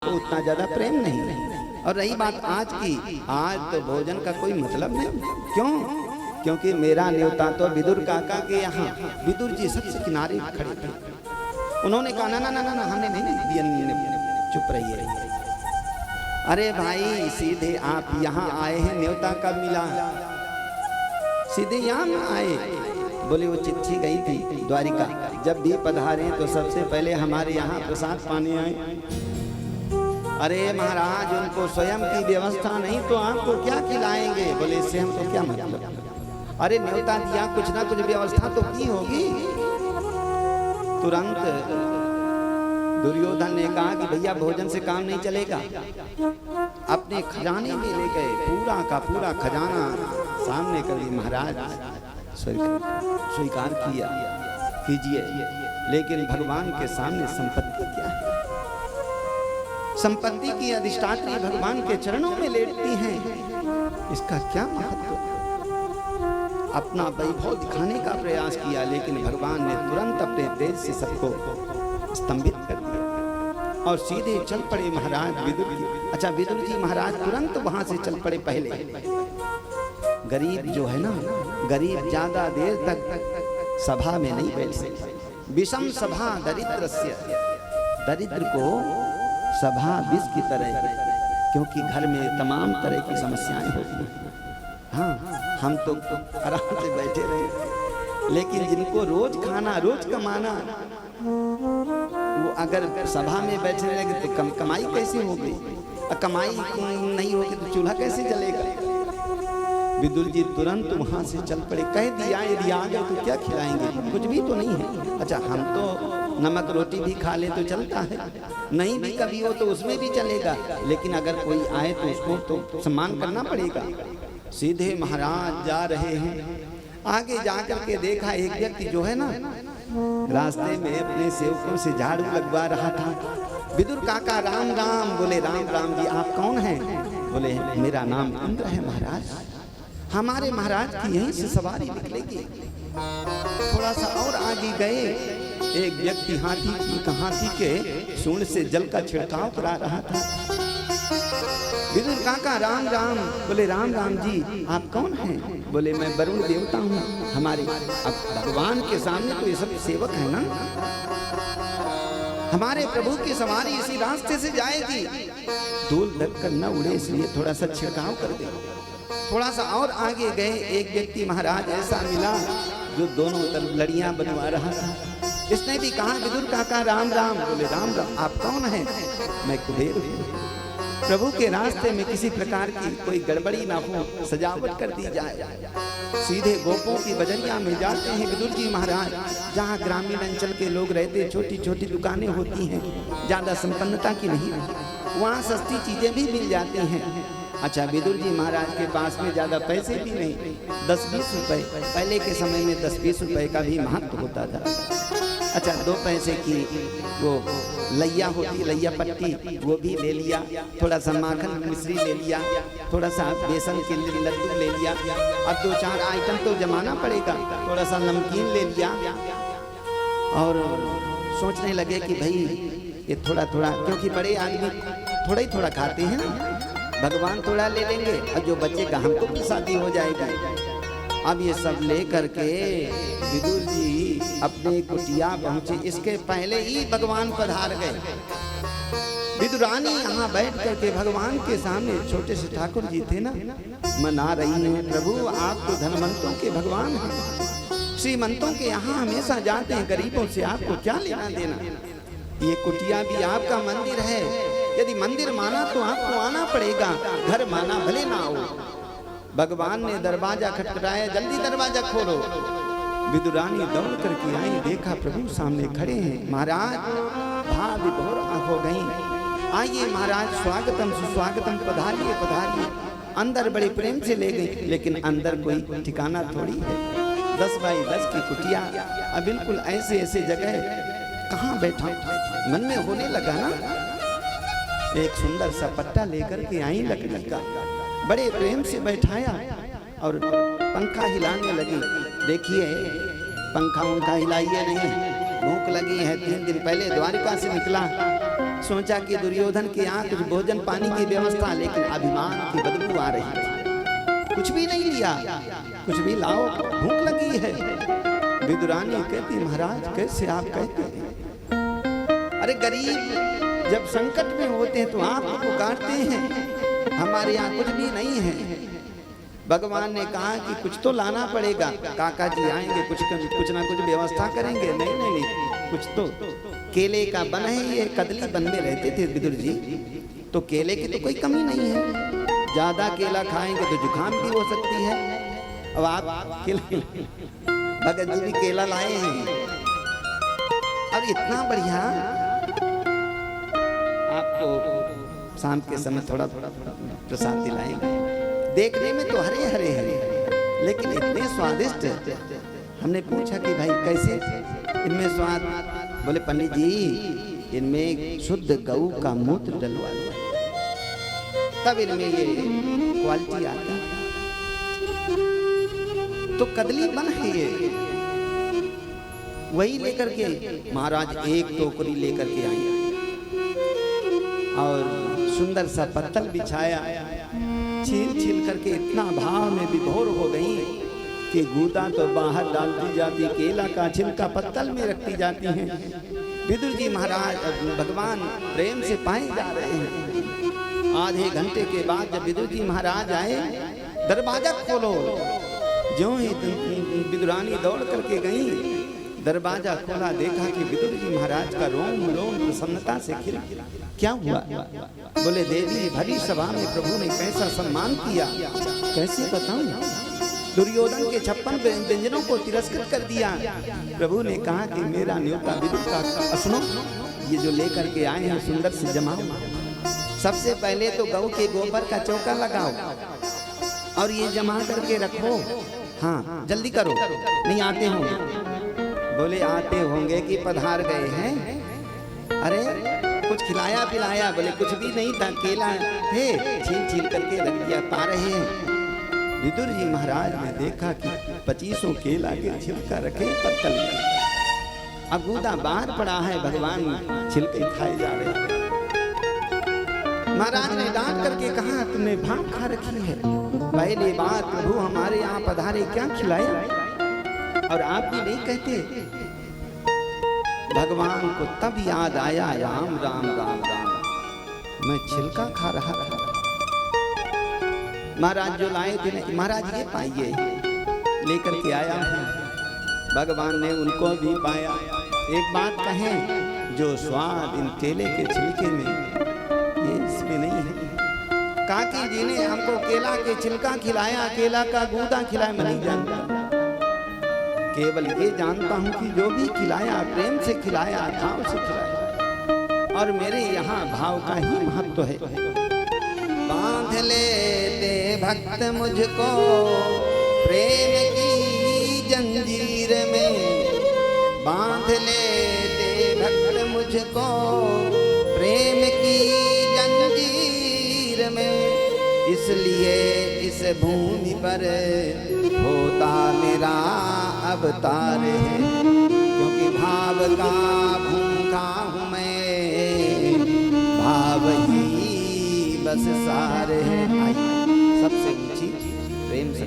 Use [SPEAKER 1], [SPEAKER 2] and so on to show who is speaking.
[SPEAKER 1] आपको उतना ज्यादा प्रेम नहीं। और रही बात आज की, आज तो भोजन का कोई मतलब नहीं। क्यों? क्योंकि मेरा न्योता तो विदुर काका के यहाँ, विदुर जी सबसे किनारे खड़े थे। उन्होंने कहा ना ना ना ना, हमने नहीं, चुप रहिए। अरे भाई सीधे आप यहाँ आए हैं, न्योता कब मिला? सीधे यहाँ आए? बोले वो चिट्ठी गई थी द्वारिका, जब भी पधारे तो सबसे पहले हमारे यहाँ प्रसाद पाने आए। अरे महाराज उनको स्वयं की व्यवस्था नहीं तो आपको क्या खिलाएंगे? बोले इससे हमको क्या मतलब? अरे न्योता दिया, कुछ ना कुछ व्यवस्था तो की होगी। तुरंत दुर्योधन ने कहा कि भैया भोजन से काम नहीं चलेगा। अपने खजाने में ले गए, पूरा का पूरा खजाना सामने कर दी। महाराज स्वीकार किया कीजिए, लेकिन भगवान के सामने संपत्ति क्या है? संपत्ति की अधिष्ठात्री भगवान के चरणों में लेटती हैं, इसका क्या महत्व? अपना वैभव दिखाने का प्रयास किया, लेकिन भगवान ने तुरंत अपने तेज से सबको स्तंभित कर दिया और सीधे चल पड़े महाराज विदुर जी। अच्छा विदुर जी महाराज तुरंत वहां से चल पड़े। पहले गरीब जो है ना, गरीब ज्यादा देर तक सभा में नहीं बैठ सकता। विषम सभा दरिद्रस्य, दरिद्र को सभा विष की तरह, क्योंकि घर में तमाम तरह की समस्याएं होती हैं। हाँ हम तो आराम से बैठे रहे, लेकिन जिनको रोज खाना रोज कमाना, वो अगर सभा में बैठे रहेंगे तो कमाई कैसे होगी? कमाई नहीं होगी तो चूल्हा कैसे जलेगा? विदुर जी तुरंत वहां से चल पड़े। कह दिया यदि आ गए तो क्या खिलाएंगे? कुछ भी तो नहीं है। अच्छा हम तो नमक रोटी भी खा ले तो चलता है, नहीं भी कभी हो तो उसमें भी चलेगा, लेकिन अगर कोई आए तो उसको तो सम्मान करना पड़ेगा। सीधे महाराज जा रहे हैं, आगे जाकर के देखा एक व्यक्ति जो है ना रास्ते में अपने सेवकों से झाड़ू लगवा रहा था। विदुर काका राम राम। बोले राम राम जी आप कौन हैं? बोले मेरा नाम इंद्र है महाराज, हमारे महाराज की यहीं से सवारी निकलेगी। थोड़ा सा और आगे गए, एक व्यक्ति हाथी के सूंड से जल का छिड़काव करा रहा था। विदुर काका राम राम। बोले राम राम जी आप कौन हैं? बोले मैं वरुण देवता हूँ हमारे। अब भगवान के सामने तो ये सब सेवक है ना, हमारे प्रभु की सवारी इसी रास्ते से जाएगी, धूल ढककर न उड़े इसलिए थोड़ा सा छिड़काव कर दे। थोड़ा सा और आगे गए, एक व्यक्ति महाराज ऐसा मिला जो दोनों तरफ लड़ियां बनवा रहा था। इसने भी कहा विदुर काका राम राम। बोले राम राम आप कौन हैं? मैं कुबेर हूँ, प्रभु के रास्ते में किसी प्रकार की कोई गड़बड़ी ना हो, सजावट कर दी जाए। सीधे गोपों की बजरिया में जाते हैं विदुर जी महाराज, जहाँ ग्रामीण अंचल के लोग रहते, छोटी छोटी दुकानें होती हैं, ज्यादा संपन्नता की नहीं, वहाँ सस्ती चीजें भी मिल जाती हैं। अच्छा विदुर जी महाराज के पास में ज्यादा पैसे भी नहीं, 10-20 रुपए, पहले के समय में 10-20 रुपए का भी महत्व होता था। अच्छा 2 पैसे की वो लैया होती, लैया पट्टी, वो भी ले लिया, थोड़ा सा माखन मिश्री ले लिया, थोड़ा सा बेसन के लड्डू ले लिया, अब 2-4 आइटम तो जमाना पड़ेगा, थोड़ा सा नमकीन ले लिया। और सोचने लगे कि भाई ये थोड़ा थोड़ा, क्योंकि बड़े आदमी थोड़ा ही थोड़ा खाते हैं, भगवान थोड़ा ले लेंगे और जो बचेगा हमको प्रसादी हो जाएगी। अब ये सब ले करके विदुर जी अपने कुटिया पहुंचे, इसके पहले ही भगवान पधार गए। विदुरानी यहाँ बैठ करके भगवान के सामने, छोटे से ठाकुर जी थे ना, मना रही हैं प्रभु आप तो धनवंतों के भगवान हैं, श्रीमंतों के यहाँ हमेशा जाते हैं, गरीबों से आपको क्या लेना देना? ये कुटिया भी आपका मंदिर है, यदि मंदिर माना तो आपको आना पड़ेगा, घर माना भले ना आओ। भगवान ने दरवाजा खटखटाया, जल्दी दरवाजा खोलो। विदुरानी दौड़ करके आई, देखा प्रभु सामने खड़े हैं। महाराज भाव विभोर हो गई, आइए महाराज स्वागतम सुस्वागतम, पधारिए पधारिए। अंदर बड़े प्रेम से ले गई, लेकिन अंदर कोई ठिकाना थोड़ी है, 10 बाई 10 की कुटिया, अब बिल्कुल ऐसे ऐसे जगह कहाँ बैठा मन में होने लगा ना। एक सुंदर सा पट्टा लेकर के आई लकड़ी का, बड़े प्रेम से बैठाया और पंखा हिलाने लगी। देखिए पंखा उनका हिलाइए नहीं, भूख लगी है, 3 दिन पहले द्वारिका से निकला, सोचा कि दुर्योधन के यहाँ कुछ भोजन पानी की व्यवस्था, लेकिन अभिमान की बदबू आ रही थी। कुछ भी नहीं लिया, कुछ भी लाओ, भूख लगी है। विदुरानी कहती महाराज कैसे आप कहते हैं, अरे गरीब जब संकट में होते हैं तो आप पुकारते हैं, हमारे यहाँ कुछ भी नहीं है। भगवान ने कहा कि कुछ तो लाना पड़ेगा, काका जी आएंगे, कुछ ना कुछ व्यवस्था करेंगे। नहीं नहीं नहीं, कुछ तो केले का बन है, ये कदली बन में रहते थे विदुर जी, तो केले की तो कोई कमी नहीं है। ज्यादा केला खाएंगे तो जुकाम भी हो सकती है। अब आप केला, भगत जी भी केला लाए हैं। अब इतना बढ़िया, आपको शाम के समय थोड़ा प्रसाद दिलाएंगे। देखने में तो हरे हरे हरे, लेकिन इतने स्वादिष्ट। हमने पूछा कि भाई कैसे इनमें स्वाद? बोले पंडित जी इनमें शुद्ध गऊ का मूत्र डलवा दो, तब इनमें ये क्वालिटी आता है। तो कदली बन है ये, वही लेकर के महाराज एक टोकरी लेकर के आए और सुंदर सा पत्तल बिछाया। छील छील करके इतना भाव में विभोर हो गई कि गूदा तो बाहर डाल दी जाती, केला का छिलका पत्तल में रखती जाती हैं। विदुर जी महाराज भगवान प्रेम से पाए जा रहे हैं। आधे घंटे के बाद जब विदुर जी महाराज आए, दरवाजा खोलो। ज्यों ही विदुरानी दौड़ करके गई, दरवाजा खोला, देखा कि विदुर जी महाराज का रोम रोम प्रसन्नता से खिला। क्या हुआ? बोले देवी भरी सभा में प्रभु ने कैसा सम्मान किया, कैसे बताऊं? दुर्योधन के 56 व्यंजनों को तिरस्कृत कर दिया। प्रभु ने कहा कि मेरा न्योता विदुर का सुनो, ये जो लेकर के आए हैं सुंदर से जमाओ। सबसे पहले तो गऊ के गोबर का चौका लगाओ और ये जमा करके रखो। हाँ जल्दी करो, नहीं आते होंगे। बोले आते होंगे कि पधार गए हैं? अरे कुछ खिलाया पिलाया? बोले कुछ भी नहीं था, केला थे, छील छील करके रख दिया, पा रहे हैं। विदुर जी महाराज ने देखा कि 25 केला के छिलका रखे पत्तल में। अब गूदा बाहर पड़ा है, भगवान छिलके खाए जा रहे हैं। महाराज ने डांट करके कहा तुमने भांग खा रखी है। पहली बार प्रभु हमारे यहाँ पधारे, क्या खिलाया? और आप भी नहीं कहते। भगवान को तब याद आया, राम राम राम राम, मैं छिलका खा रहा था। महाराज जो लाए थे, महाराज ये पाइए, लेकर के आया हूँ। भगवान ने उनको भी पाया। एक बात कहें, जो स्वाद इन केले के छिलके में, ये इसमें नहीं है। काकी जी ने हमको केला के छिलका खिलाया, केला का गूदा खिलाया, मैं नहीं जानता। केवल ये जानता हूँ कि जो भी खिलाया प्रेम से खिलाया, भाव से खिलाया, और मेरे यहाँ भाव का ही महत्व है। बांध लेते भक्त मुझको प्रेम की जंजीर में, बांध लेते भक्त मुझको प्रेम की जंजीर में। इसलिए इस भूमि पर होता मेरा अवतार है, क्योंकि भाव का भूखा हूँ मैं, भाव ही बस सार है। सबसे ऊंची प्रेम से